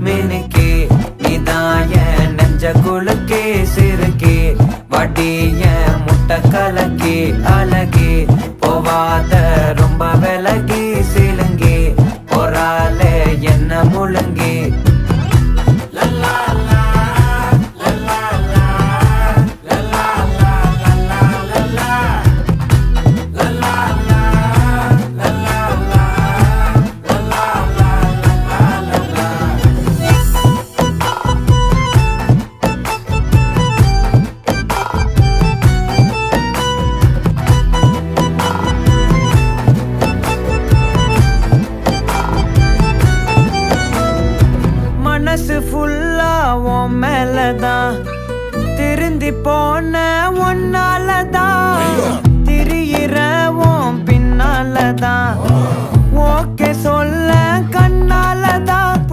மினுக்கே நீதாய நெஞ்ச குலுக்கே சிறுக்கே வடிய முட்டை கலக்கே அழகே போவாத ரொம்ப விலகி சிலுங்கி பொறாலே என்ன முழுங்கி மனசு ஃபுல்லா உன் மேலதான் திருந்தி போன ஒன்னாலதான் திரியிற உன் பின்னாலதான் ஓகே சொல்ல கண்ணாலதான்